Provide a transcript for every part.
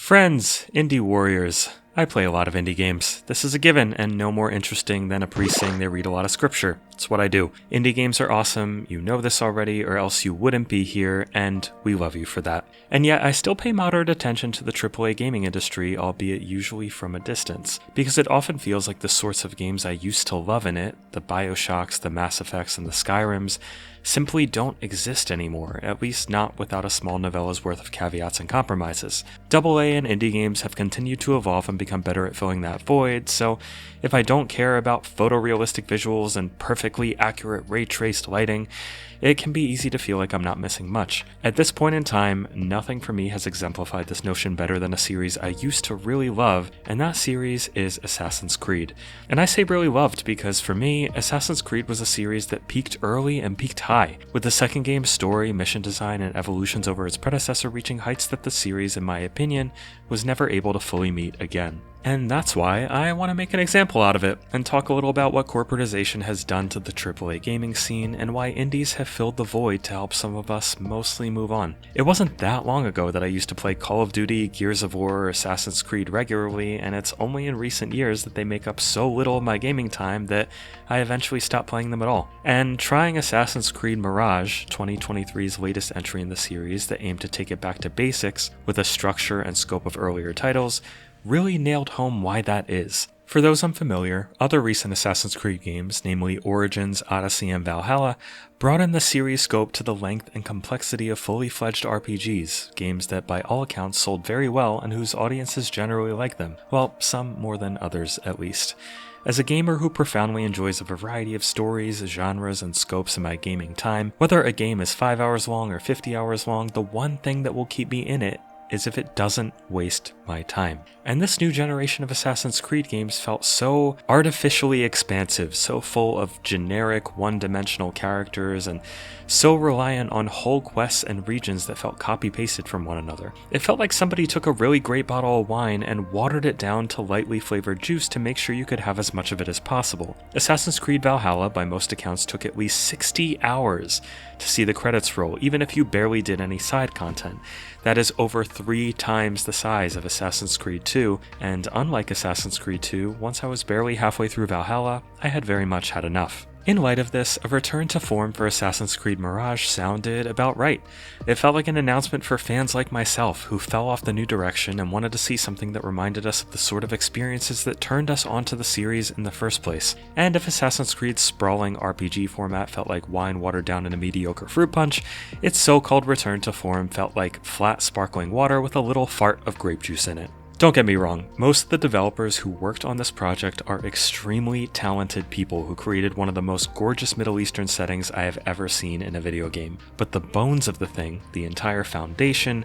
Friends, indie warriors. I play a lot of indie games. This is a given, and no more interesting than a priest saying they read a lot of scripture. It's what I do. Indie games are awesome, you know this already, or else you wouldn't be here, and we love you for that. And yet, I still pay moderate attention to the AAA gaming industry, albeit usually from a distance, because it often feels like the sorts of games I used to love in it, the Bioshocks, the Mass Effects, and the Skyrims, simply don't exist anymore, at least not without a small novella's worth of caveats and compromises. AA and indie games have continued to evolve and become better at filling that void, so if I don't care about photorealistic visuals and perfectly accurate ray-traced lighting, it can be easy to feel like I'm not missing much. At this point in time, nothing for me has exemplified this notion better than a series I used to really love, and that series is Assassin's Creed. And I say really loved because for me, Assassin's Creed was a series that peaked early and peaked high, with the second game's story, mission design, and evolutions over its predecessor reaching heights that the series, in my opinion, was never able to fully meet again. And that's why I want to make an example out of it, and talk a little about what corporatization has done to the AAA gaming scene, and why indies have filled the void to help some of us mostly move on. It wasn't that long ago that I used to play Call of Duty, Gears of War, or Assassin's Creed regularly, and it's only in recent years that they make up so little of my gaming time that I eventually stopped playing them at all. And trying Assassin's Creed Mirage, 2023's latest entry in the series that aimed to take it back to basics with a structure and scope of earlier titles, really nailed home why that is. For those unfamiliar, other recent Assassin's Creed games, namely Origins, Odyssey, and Valhalla, brought in the series scope to the length and complexity of fully fledged RPGs, games that by all accounts sold very well and whose audiences generally like them, well, some more than others at least. As a gamer who profoundly enjoys a variety of stories, genres, and scopes in my gaming time, whether a game is 5 hours long or 50 hours long, the one thing that will keep me in it is if it doesn't waste my time. And this new generation of Assassin's Creed games felt so artificially expansive, so full of generic, one-dimensional characters, and so reliant on whole quests and regions that felt copy-pasted from one another. It felt like somebody took a really great bottle of wine and watered it down to lightly flavored juice to make sure you could have as much of it as possible. Assassin's Creed Valhalla, by most accounts, took at least 60 hours to see the credits roll, even if you barely did any side content. That is over 3 times the size of Assassin's Creed 2, and unlike Assassin's Creed 2, once I was barely halfway through Valhalla, I had very much had enough. In light of this, a return to form for Assassin's Creed Mirage sounded about right. It felt like an announcement for fans like myself who fell off the new direction and wanted to see something that reminded us of the sort of experiences that turned us onto the series in the first place. And if Assassin's Creed's sprawling RPG format felt like wine watered down in a mediocre fruit punch, its so-called return to form felt like flat sparkling water with a little fart of grape juice in it. Don't get me wrong, most of the developers who worked on this project are extremely talented people who created one of the most gorgeous Middle Eastern settings I have ever seen in a video game. But the bones of the thing, the entire foundation,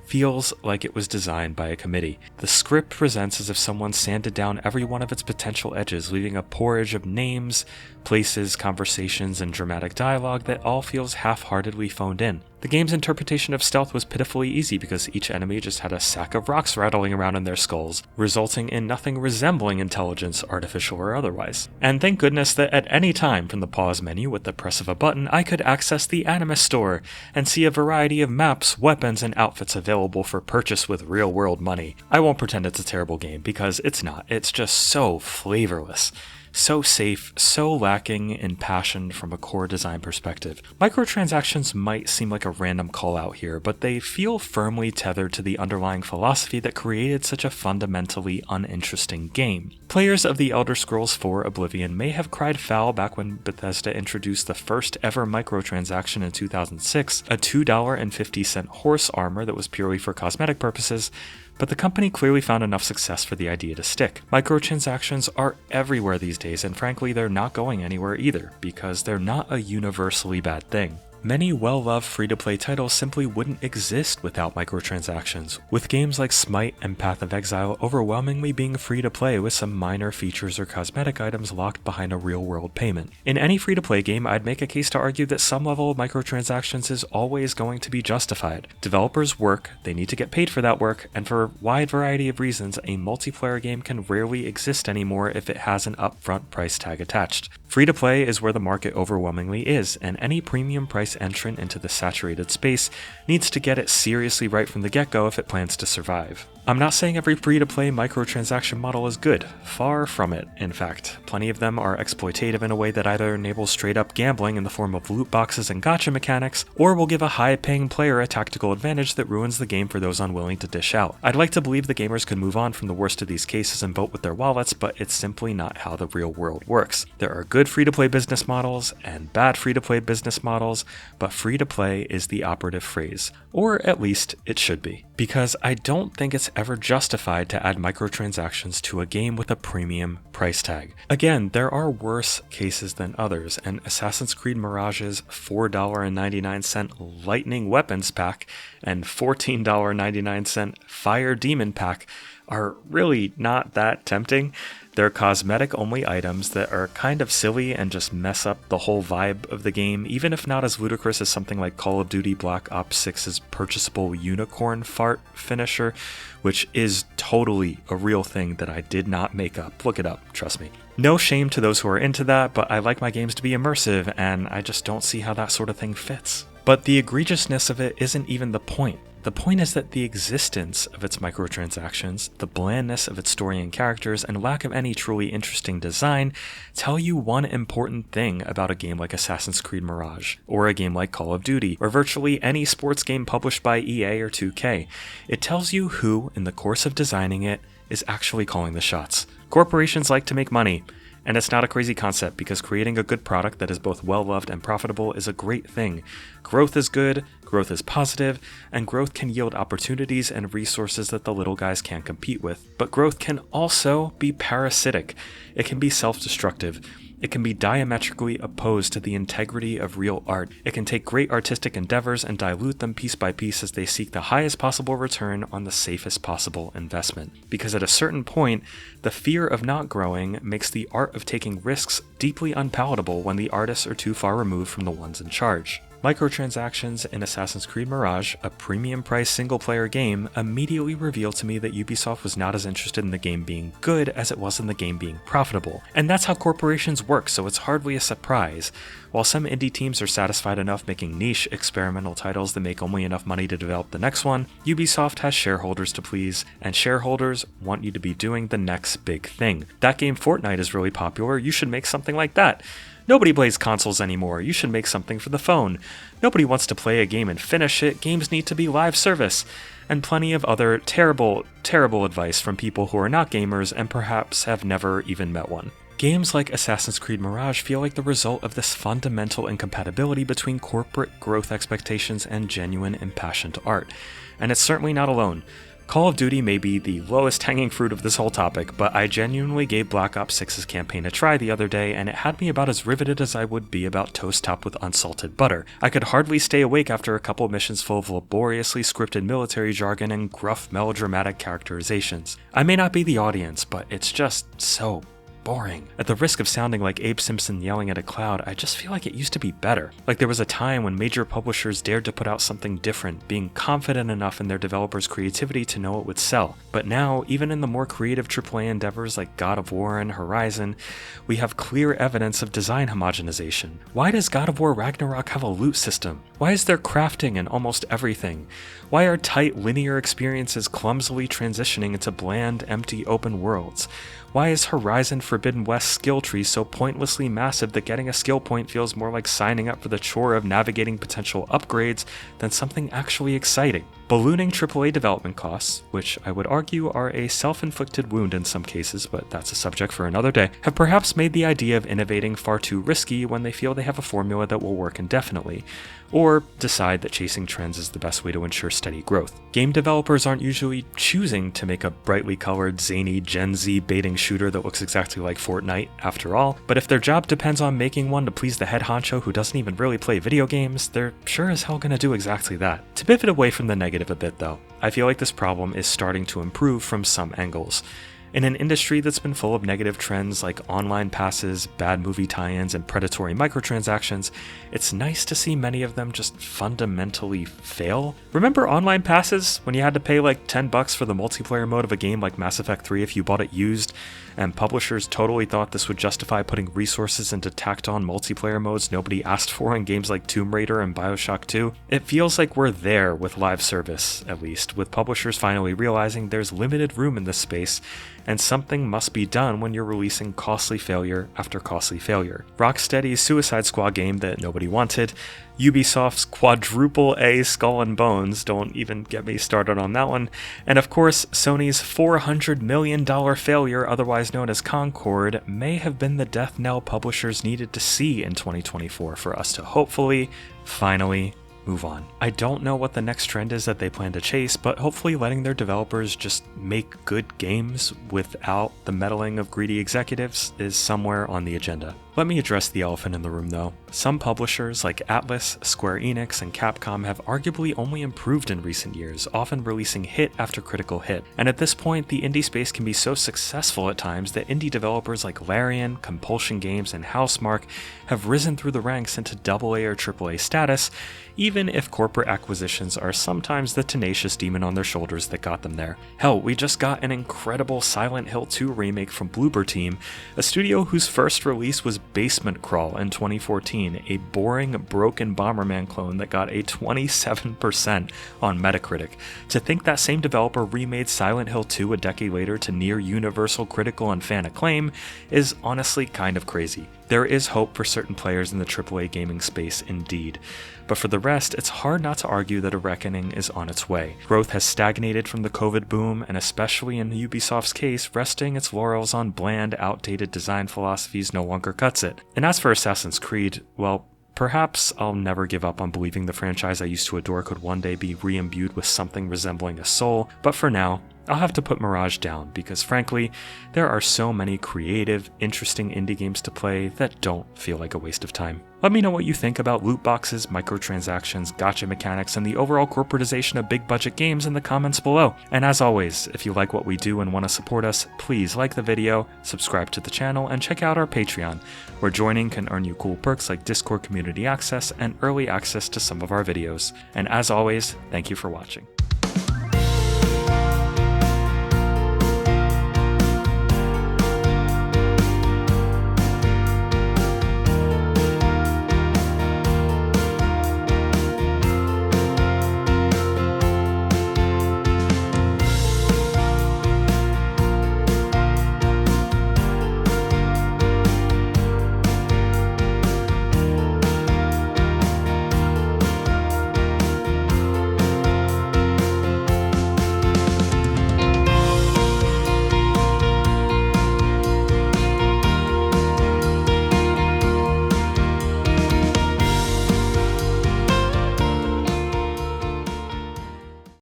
feels like it was designed by a committee. The script presents as if someone sanded down every one of its potential edges, leaving a porridge of names, places, conversations, and dramatic dialogue that all feels half-heartedly phoned in. The game's interpretation of stealth was pitifully easy because each enemy just had a sack of rocks rattling around in their skulls, resulting in nothing resembling intelligence, artificial or otherwise. And thank goodness that at any time from the pause menu with the press of a button, I could access the Animus store and see a variety of maps, weapons, and outfits available for purchase with real-world money. I won't pretend it's a terrible game because it's not. It's just so flavorless. So safe, so lacking in passion from a core design perspective. Microtransactions might seem like a random call out here, but they feel firmly tethered to the underlying philosophy that created such a fundamentally uninteresting game. Players of The Elder Scrolls IV Oblivion may have cried foul back when Bethesda introduced the first ever microtransaction in 2006, a $2.50 horse armor that was purely for cosmetic purposes, but the company clearly found enough success for the idea to stick. Microtransactions are everywhere these days, and frankly, they're not going anywhere either, because they're not a universally bad thing. Many well-loved free-to-play titles simply wouldn't exist without microtransactions, with games like Smite and Path of Exile overwhelmingly being free-to-play with some minor features or cosmetic items locked behind a real-world payment. In any free-to-play game, I'd make a case to argue that some level of microtransactions is always going to be justified. Developers work, they need to get paid for that work, and for a wide variety of reasons, a multiplayer game can rarely exist anymore if it has an upfront price tag attached. Free-to-play is where the market overwhelmingly is, and any premium price Chinese entrant into the saturated space needs to get it seriously right from the get-go if it plans to survive. I'm not saying every free-to-play microtransaction model is good, far from it, in fact. Plenty of them are exploitative in a way that either enables straight-up gambling in the form of loot boxes and gacha mechanics, or will give a high-paying player a tactical advantage that ruins the game for those unwilling to dish out. I'd like to believe the gamers could move on from the worst of these cases and vote with their wallets, but it's simply not how the real world works. There are good free-to-play business models and bad free-to-play business models, but free-to-play is the operative phrase, or at least it should be. Because I don't think it's ever justified to add microtransactions to a game with a premium price tag. Again, there are worse cases than others, and Assassin's Creed Mirage's $4.99 Lightning Weapons pack and $14.99 Fire Demon pack are really not that tempting. They're cosmetic-only items that are kind of silly and just mess up the whole vibe of the game, even if not as ludicrous as something like Call of Duty Black Ops 6's purchasable unicorn fart finisher, which is totally a real thing that I did not make up. Look it up, trust me. No shame to those who are into that, but I like my games to be immersive, and I just don't see how that sort of thing fits. But the egregiousness of it isn't even the point. The point is that the existence of its microtransactions, the blandness of its story and characters, and lack of any truly interesting design tell you one important thing about a game like Assassin's Creed Mirage, or a game like Call of Duty, or virtually any sports game published by EA or 2K. It tells you who, in the course of designing it, is actually calling the shots. Corporations like to make money. And it's not a crazy concept, because creating a good product that is both well-loved and profitable is a great thing. Growth is good, growth is positive, and growth can yield opportunities and resources that the little guys can't compete with. But growth can also be parasitic. It can be self-destructive. It can be diametrically opposed to the integrity of real art. It can take great artistic endeavors and dilute them piece by piece as they seek the highest possible return on the safest possible investment. Because at a certain point, the fear of not growing makes the art of taking risks deeply unpalatable when the artists are too far removed from the ones in charge. Microtransactions in Assassin's Creed Mirage, a premium-priced single-player game, immediately revealed to me that Ubisoft was not as interested in the game being good as it was in the game being profitable. And that's how corporations work, so it's hardly a surprise. While some indie teams are satisfied enough making niche, experimental titles that make only enough money to develop the next one, Ubisoft has shareholders to please, and shareholders want you to be doing the next big thing. That game Fortnite is really popular, you should make something like that. Nobody plays consoles anymore, you should make something for the phone. Nobody wants to play a game and finish it, games need to be live service. And plenty of other terrible, terrible advice from people who are not gamers and perhaps have never even met one. Games like Assassin's Creed Mirage feel like the result of this fundamental incompatibility between corporate growth expectations and genuine impassioned art. And it's certainly not alone. Call of Duty may be the lowest hanging fruit of this whole topic, but I genuinely gave Black Ops 6's campaign a try the other day, and it had me about as riveted as I would be about toast topped with unsalted butter. I could hardly stay awake after a couple missions full of laboriously scripted military jargon and gruff melodramatic characterizations. I may not be the audience, but it's just so boring. At the risk of sounding like Abe Simpson yelling at a cloud, I just feel like it used to be better. Like there was a time when major publishers dared to put out something different, being confident enough in their developers' creativity to know it would sell. But now, even in the more creative AAA endeavors like God of War and Horizon, we have clear evidence of design homogenization. Why does God of War Ragnarok have a loot system? Why is there crafting in almost everything? Why are tight linear experiences clumsily transitioning into bland, empty open worlds? Why is Horizon Forbidden West skill tree so pointlessly massive that getting a skill point feels more like signing up for the chore of navigating potential upgrades than something actually exciting? Ballooning AAA development costs, which I would argue are a self-inflicted wound in some cases, but that's a subject for another day, have perhaps made the idea of innovating far too risky when they feel they have a formula that will work indefinitely, or decide that chasing trends is the best way to ensure steady growth. Game developers aren't usually choosing to make a brightly colored, zany Gen Z baiting shooter that looks exactly like Fortnite, after all, but if their job depends on making one to please the head honcho who doesn't even really play video games, they're sure as hell gonna do exactly that. To pivot away from the negative a bit though, I feel like this problem is starting to improve from some angles. In an industry that's been full of negative trends like online passes, bad movie tie-ins, and predatory microtransactions, it's nice to see many of them just fundamentally fail. Remember online passes, when you had to pay like $10 for the multiplayer mode of a game like Mass Effect 3 if you bought it used, and publishers totally thought this would justify putting resources into tacked-on multiplayer modes nobody asked for in games like Tomb Raider and Bioshock 2? It feels like we're there with live service, at least, with publishers finally realizing there's limited room in this space, and something must be done when you're releasing costly failure after costly failure. Rocksteady's Suicide Squad game that nobody wanted, Ubisoft's quadruple A Skull and Bones, don't even get me started on that one, and of course Sony's $400 million failure, otherwise known as Concord, may have been the death knell publishers needed to see in 2024 for us to hopefully, finally, move on. I don't know what the next trend is that they plan to chase, but hopefully letting their developers just make good games without the meddling of greedy executives is somewhere on the agenda. Let me address the elephant in the room though. Some publishers like Atlas, Square Enix, and Capcom have arguably only improved in recent years, often releasing hit after critical hit. And at this point, the indie space can be so successful at times that indie developers like Larian, Compulsion Games, and Housemarque have risen through the ranks into AA or AAA status, even if corporate acquisitions are sometimes the tenacious demon on their shoulders that got them there. Hell, we just got an incredible Silent Hill 2 remake from Bloober Team, a studio whose first release was Basement Crawl in 2014, a boring, broken Bomberman clone that got a 27% on Metacritic. To think that same developer remade Silent Hill 2 a decade later to near universal critical and fan acclaim is honestly kind of crazy. There is hope for certain players in the AAA gaming space indeed, but for the rest, it's hard not to argue that a reckoning is on its way. Growth has stagnated from the COVID boom, and especially in Ubisoft's case, resting its laurels on bland, outdated design philosophies no longer cuts it. And as for Assassin's Creed, well, perhaps I'll never give up on believing the franchise I used to adore could one day be re-imbued with something resembling a soul, but for now, I'll have to put Mirage down because frankly, there are so many creative, interesting indie games to play that don't feel like a waste of time. Let me know what you think about loot boxes, microtransactions, gacha mechanics, and the overall corporatization of big budget games in the comments below. And as always, if you like what we do and want to support us, please like the video, subscribe to the channel, and check out our Patreon, where joining can earn you cool perks like Discord community access and early access to some of our videos. And as always, thank you for watching.